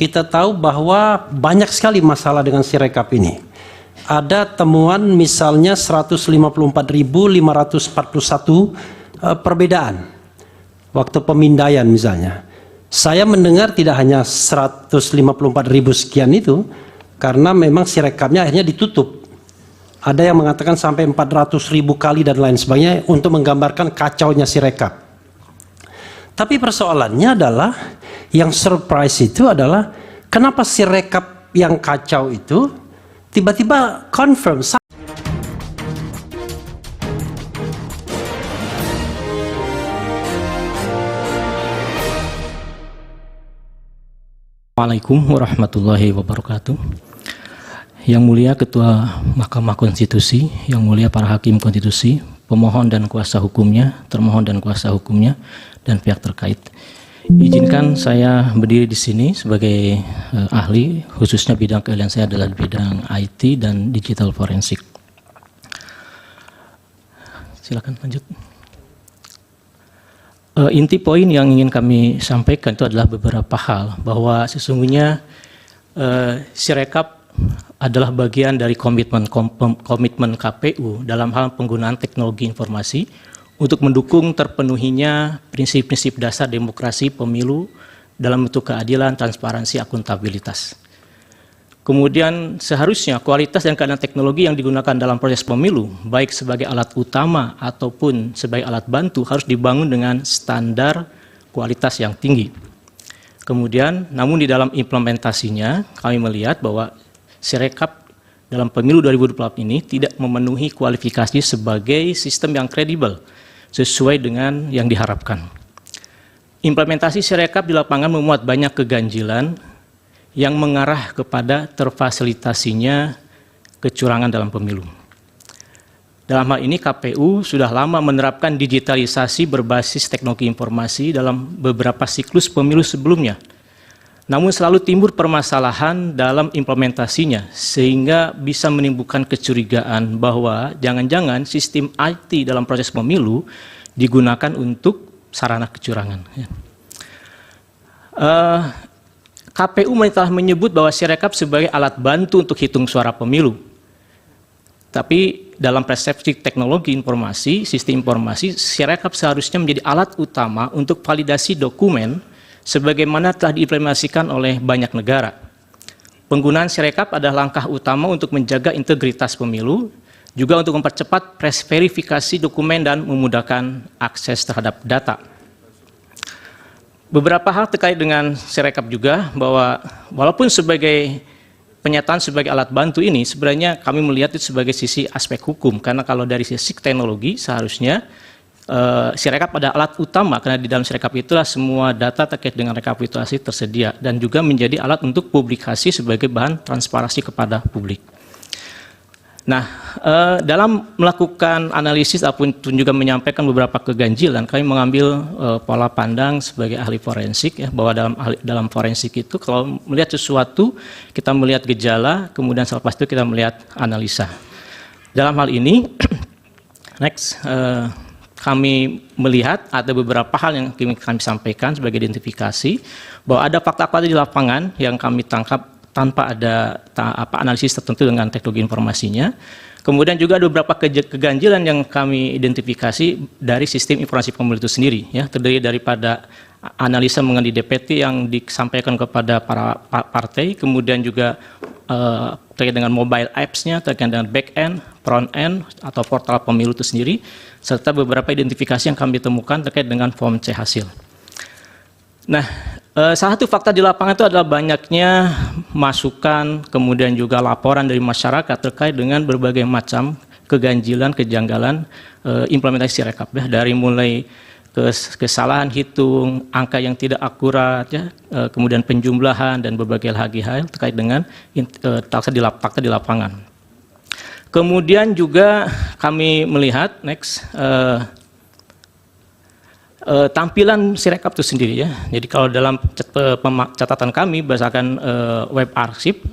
kita tahu bahwa banyak sekali masalah dengan Sirekap ini. Ada temuan misalnya 154.541 perbedaan waktu pemindaian misalnya. Saya mendengar tidak hanya 154.000 sekian itu, karena memang Sirekapnya akhirnya ditutup. Ada yang mengatakan sampai 400.000 kali dan lain sebagainya untuk menggambarkan kacaunya Sirekap. Tapi persoalannya adalah, yang surprise itu adalah kenapa Sirekap yang kacau itu tiba-tiba confirm. Assalamualaikum warahmatullahi wabarakatuh. Yang mulia Ketua Mahkamah Konstitusi, yang mulia para hakim konstitusi, pemohon dan kuasa hukumnya, termohon dan kuasa hukumnya, dan pihak terkait. Izinkan saya berdiri di sini sebagai ahli, khususnya bidang keahlian saya adalah bidang IT dan digital forensik. Silakan lanjut. Inti poin yang ingin kami sampaikan itu adalah beberapa hal, bahwa sesungguhnya Sirekap adalah bagian dari komitmen KPU dalam hal penggunaan teknologi informasi untuk mendukung terpenuhinya prinsip-prinsip dasar demokrasi pemilu dalam bentuk keadilan, transparansi, akuntabilitas. Kemudian seharusnya kualitas dan keadaan teknologi yang digunakan dalam proses pemilu, baik sebagai alat utama ataupun sebagai alat bantu, harus dibangun dengan standar kualitas yang tinggi. Kemudian, namun di dalam implementasinya, kami melihat bahwa Sirekap dalam pemilu 2024 ini tidak memenuhi kualifikasi sebagai sistem yang kredibel, sesuai dengan yang diharapkan. Implementasi Sirekap di lapangan memuat banyak keganjilan yang mengarah kepada terfasilitasinya kecurangan dalam pemilu. Dalam hal ini KPU sudah lama menerapkan digitalisasi berbasis teknologi informasi dalam beberapa siklus pemilu sebelumnya. Namun selalu timbul permasalahan dalam implementasinya, sehingga bisa menimbulkan kecurigaan bahwa jangan-jangan sistem IT dalam proses pemilu digunakan untuk sarana kecurangan. KPU telah menyebut bahwa Sirekap sebagai alat bantu untuk hitung suara pemilu. Tapi dalam persepsi teknologi informasi, sistem informasi, Sirekap seharusnya menjadi alat utama untuk validasi dokumen sebagaimana telah diimplementasikan oleh banyak negara. Penggunaan Sirekap adalah langkah utama untuk menjaga integritas pemilu, juga untuk mempercepat verifikasi dokumen dan memudahkan akses terhadap data. Beberapa hal terkait dengan Sirekap juga, bahwa walaupun sebagai penyataan sebagai alat bantu ini, sebenarnya kami melihat itu sebagai sisi aspek hukum, karena kalau dari sisi teknologi seharusnya Sirekap adalah alat utama, karena di dalam Sirekap itulah semua data terkait dengan rekapitulasi tersedia, dan juga menjadi alat untuk publikasi sebagai bahan transparansi kepada publik. Nah, dalam melakukan analisis ataupun juga menyampaikan beberapa keganjilan, kami mengambil pola pandang sebagai ahli forensik, ya, bahwa dalam forensik itu kalau melihat sesuatu kita melihat gejala, kemudian selepas itu kita melihat analisa. Dalam hal ini, next, kami melihat ada beberapa hal yang kami sampaikan sebagai identifikasi, bahwa ada fakta-fakta di lapangan yang kami tangkap tanpa ada analisis tertentu dengan teknologi informasinya. Kemudian juga ada beberapa keganjilan yang kami identifikasi dari sistem informasi pemilu itu sendiri, ya, terdiri daripada analisa mengenai DPT yang disampaikan kepada para partai, kemudian juga terkait dengan mobile apps-nya, terkait dengan back-end, front-end, atau portal pemilu itu sendiri, serta beberapa identifikasi yang kami temukan terkait dengan form C hasil. Nah, salah satu fakta di lapangan itu adalah banyaknya masukan, kemudian juga laporan dari masyarakat terkait dengan berbagai macam keganjilan, kejanggalan implementasi Sirekap, ya, dari mulai kesalahan hitung, angka yang tidak akurat, ya, kemudian penjumlahan dan berbagai hal terkait dengan fakta di lapangan. Kemudian juga kami melihat tampilan Sirekap itu sendiri, ya. Jadi kalau dalam catatan kami berdasarkan web arsip,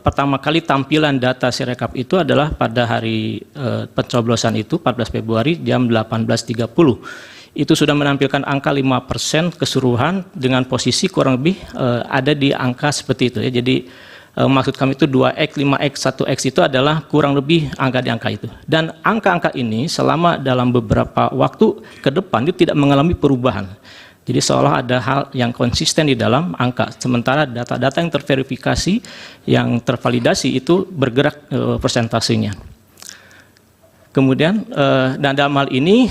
pertama kali tampilan data Sirekap itu adalah pada hari pencoblosan itu 14 Februari jam 18.30. itu sudah menampilkan angka 5% keseluruhan dengan posisi kurang lebih ada di angka seperti itu ya. Jadi maksud kami itu 2x, 5x, 1x itu adalah kurang lebih angka di angka itu. Dan angka-angka ini selama dalam beberapa waktu ke depan itu tidak mengalami perubahan. Jadi seolah ada hal yang konsisten di dalam angka. Sementara data-data yang terverifikasi, yang tervalidasi itu bergerak persentasenya. Kemudian dan dalam hal ini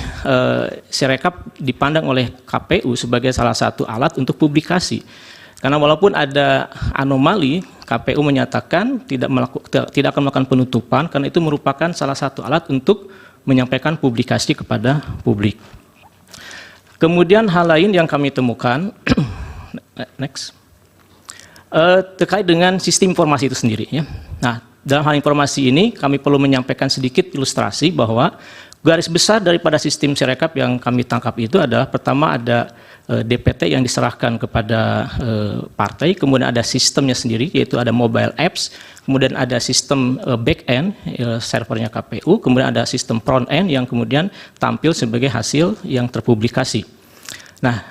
Sirekap dipandang oleh KPU sebagai salah satu alat untuk publikasi. Karena walaupun ada anomali, KPU menyatakan tidak akan melakukan penutupan karena itu merupakan salah satu alat untuk menyampaikan publikasi kepada publik. Kemudian hal lain yang kami temukan, next, terkait dengan sistem informasi itu sendiri. Ya. Nah, dalam hal informasi ini kami perlu menyampaikan sedikit ilustrasi bahwa garis besar daripada sistem Sirekap yang kami tangkap itu adalah pertama ada DPT yang diserahkan kepada partai, kemudian ada sistemnya sendiri yaitu ada mobile apps, kemudian ada sistem back end servernya KPU, kemudian ada sistem front end yang kemudian tampil sebagai hasil yang terpublikasi. Nah,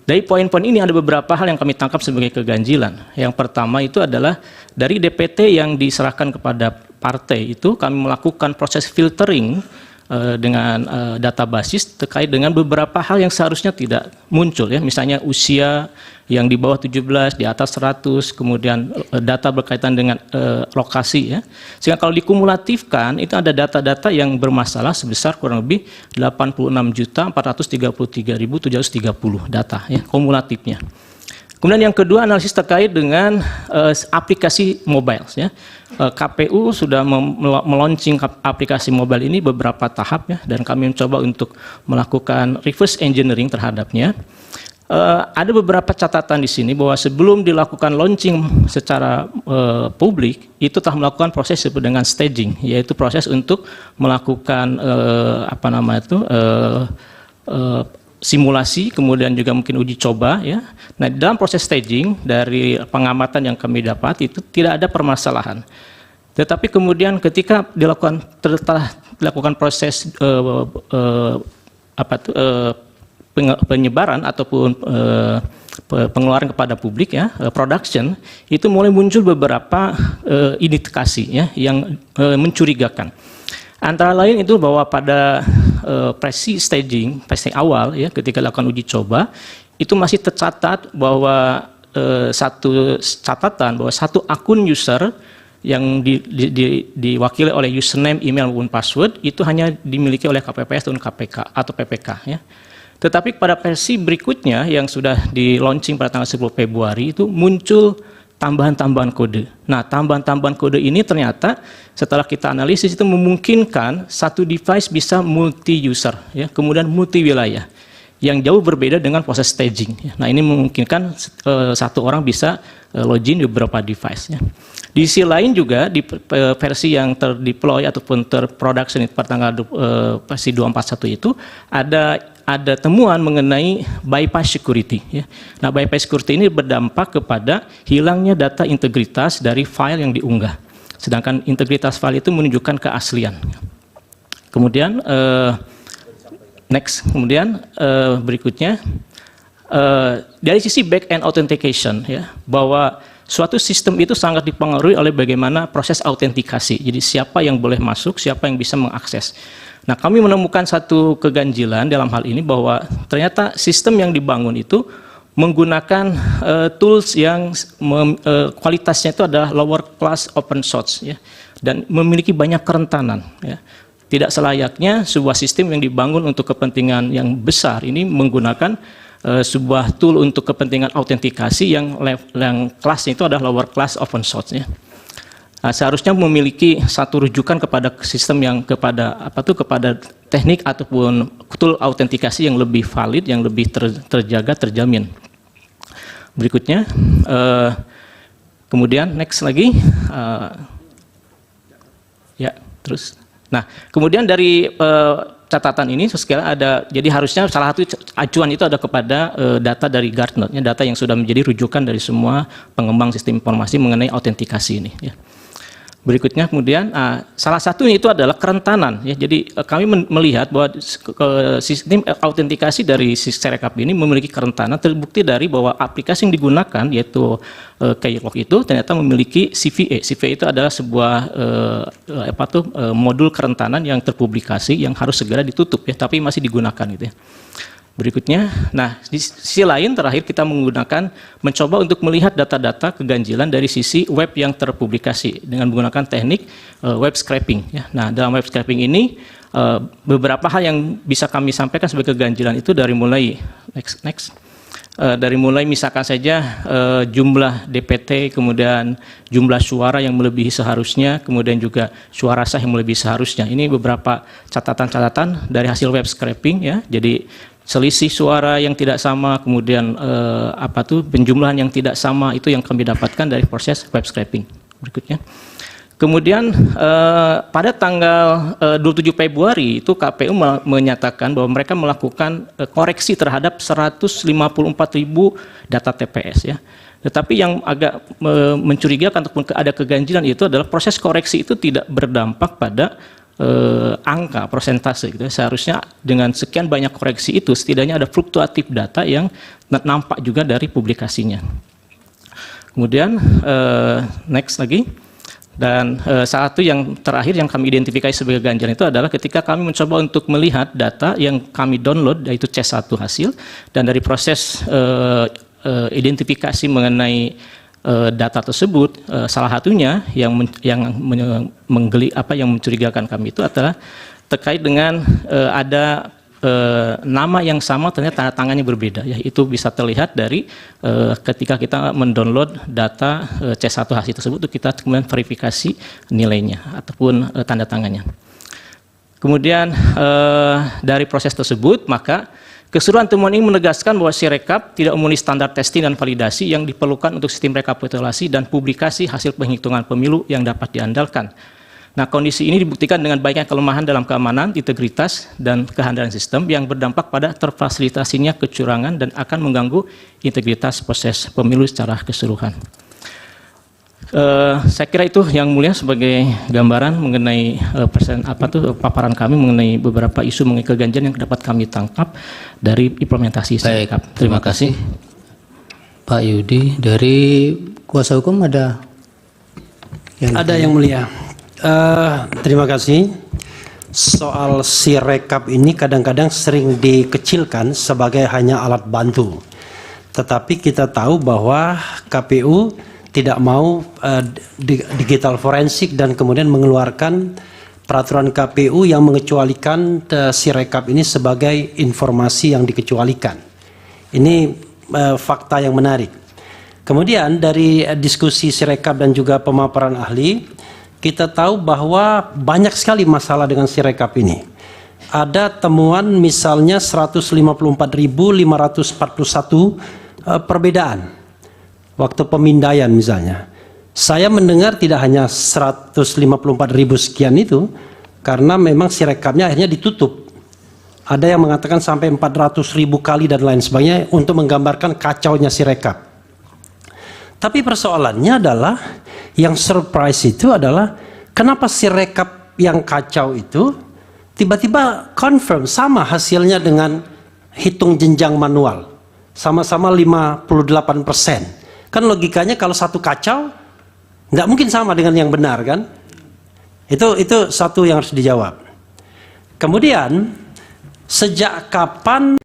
dari poin-poin ini ada beberapa hal yang kami tangkap sebagai keganjilan. Yang pertama itu adalah dari DPT yang diserahkan kepada partai itu kami melakukan proses filtering dengan data basis terkait dengan beberapa hal yang seharusnya tidak muncul ya, misalnya usia yang di bawah 17, di atas 100, kemudian data berkaitan dengan lokasi ya. Sehingga kalau dikumulatifkan itu ada data-data yang bermasalah sebesar kurang lebih 86.433.730 data ya kumulatifnya. Kemudian yang kedua analisis terkait dengan aplikasi mobile ya. KPU sudah meluncing aplikasi mobile ini beberapa tahap ya dan kami mencoba untuk melakukan reverse engineering terhadapnya. Ada beberapa catatan di sini bahwa sebelum dilakukan launching secara publik itu telah melakukan proses disebut dengan staging, yaitu proses untuk melakukan simulasi, kemudian juga mungkin uji coba ya. Nah, dalam proses staging dari pengamatan yang kami dapat itu tidak ada permasalahan. Tetapi kemudian ketika dilakukan proses penyebaran ataupun pengeluaran kepada publik ya, production, itu mulai muncul beberapa indikasi ya yang mencurigakan. Antara lain itu bahwa pada staging awal ya ketika dilakukan uji coba itu masih tercatat bahwa satu akun user yang diwakili oleh username, email maupun password itu hanya dimiliki oleh KPPS dan KPK atau PPK ya. Tetapi pada versi berikutnya yang sudah di launching pada tanggal 10 Februari itu muncul tambahan-tambahan kode. Nah, tambahan-tambahan kode ini ternyata setelah kita analisis itu memungkinkan satu device bisa multi-user, ya, kemudian multi-wilayah, yang jauh berbeda dengan proses staging. Ya. Nah, ini memungkinkan satu orang bisa login di beberapa device. Ya. Di sisi lain juga di versi yang terdeploy ataupun terproduction pada tanggal versi 241 itu ada temuan mengenai bypass security. Ya. Nah, bypass security ini berdampak kepada hilangnya data integritas dari file yang diunggah. Sedangkan integritas file itu menunjukkan keaslian. Kemudian berikutnya dari sisi back-end authentication, ya, bahwa suatu sistem itu sangat dipengaruhi oleh bagaimana proses autentikasi. Jadi siapa yang boleh masuk, siapa yang bisa mengakses. Nah, kami menemukan satu keganjilan dalam hal ini bahwa ternyata sistem yang dibangun itu menggunakan tools yang kualitasnya itu adalah lower class open source, ya, dan memiliki banyak kerentanan. Ya. Tidak selayaknya sebuah sistem yang dibangun untuk kepentingan yang besar ini menggunakan sebuah tool untuk kepentingan autentikasi yang kelasnya itu adalah lower class open source. Ya. Nah, seharusnya memiliki satu rujukan kepada sistem yang kepada teknik ataupun tool autentikasi yang lebih valid, yang lebih terjaga, terjamin. Berikutnya, kemudian next lagi, ya terus. Nah, kemudian dari catatan ini sekarang ada, jadi harusnya salah satu acuan itu ada kepada data dari Gartner, ya, data yang sudah menjadi rujukan dari semua pengembang sistem informasi mengenai autentikasi ini. Ya. Berikutnya kemudian salah satunya itu adalah kerentanan ya. Jadi kami melihat bahwa sistem autentikasi dari Sirekap ini memiliki kerentanan, terbukti dari bahwa aplikasi yang digunakan yaitu Keylog itu ternyata memiliki CVE. CVE itu adalah sebuah modul kerentanan yang terpublikasi yang harus segera ditutup ya, tapi masih digunakan gitu ya. Berikutnya, nah di sisi lain terakhir kita mencoba untuk melihat data-data keganjilan dari sisi web yang terpublikasi dengan menggunakan teknik web scraping. Ya. Nah dalam web scraping ini beberapa hal yang bisa kami sampaikan sebagai keganjilan itu dari mulai dari mulai misalkan saja jumlah DPT, kemudian jumlah suara yang melebihi seharusnya, kemudian juga suara sah yang melebihi seharusnya. Ini beberapa catatan-catatan dari hasil web scraping ya. Jadi selisih suara yang tidak sama, kemudian penjumlahan yang tidak sama itu yang kami dapatkan dari proses web scraping. Berikutnya. Kemudian pada tanggal 27 Februari itu KPU menyatakan bahwa mereka melakukan koreksi terhadap 154.000 data TPS ya. Tetapi yang agak mencurigakan ataupun ada keganjilan itu adalah proses koreksi itu tidak berdampak pada angka persentase gitu. Seharusnya dengan sekian banyak koreksi itu setidaknya ada fluktuatif data yang nampak juga dari publikasinya. Kemudian next lagi. Dan salah satu yang terakhir yang kami identifikasi sebagai ganjilan itu adalah ketika kami mencoba untuk melihat data yang kami download yaitu C1 hasil, dan dari proses identifikasi mengenai data tersebut, salah satunya yang mencurigakan kami itu adalah terkait dengan ada nama yang sama ternyata tanda tangannya berbeda ya. Itu bisa terlihat dari ketika kita mendownload data C1 hasil tersebut, itu kita kemudian verifikasi nilainya ataupun tanda tangannya. Kemudian dari proses tersebut maka keseluruhan temuan ini menegaskan bahwa Sirekap tidak memenuhi standar testing dan validasi yang diperlukan untuk sistem rekapitulasi dan publikasi hasil penghitungan pemilu yang dapat diandalkan. Nah, kondisi ini dibuktikan dengan banyaknya kelemahan dalam keamanan, integritas, dan kehandalan sistem yang berdampak pada terfasilitasinya kecurangan dan akan mengganggu integritas proses pemilu secara keseluruhan. Saya kira itu yang mulia sebagai gambaran mengenai paparan kami mengenai beberapa isu mengenai keganjilan yang dapat kami tangkap dari implementasi Sirekap. Terima kasih. Pak Yudi, dari kuasa hukum ada yang mulia. Terima kasih. Soal Sirekap ini kadang-kadang sering dikecilkan sebagai hanya alat bantu. Tetapi kita tahu bahwa KPU tidak mau digital forensik dan kemudian mengeluarkan peraturan KPU yang mengecualikan Sirekap ini sebagai informasi yang dikecualikan. Ini fakta yang menarik. Kemudian dari diskusi Sirekap dan juga pemaparan ahli, kita tahu bahwa banyak sekali masalah dengan Sirekap ini. Ada temuan misalnya 154.541 perbedaan waktu pemindaian misalnya. Saya mendengar tidak hanya 154.000 sekian itu, karena memang Sirekapnya akhirnya ditutup. Ada yang mengatakan sampai 400.000 kali dan lain sebagainya untuk menggambarkan kacaunya Sirekap. Tapi persoalannya adalah yang surprise itu adalah kenapa Sirekap yang kacau itu tiba-tiba confirm sama hasilnya dengan hitung jenjang manual. Sama-sama 58%. Kan logikanya kalau satu kacau nggak mungkin sama dengan yang benar kan? Itu satu yang harus dijawab. Kemudian sejak kapan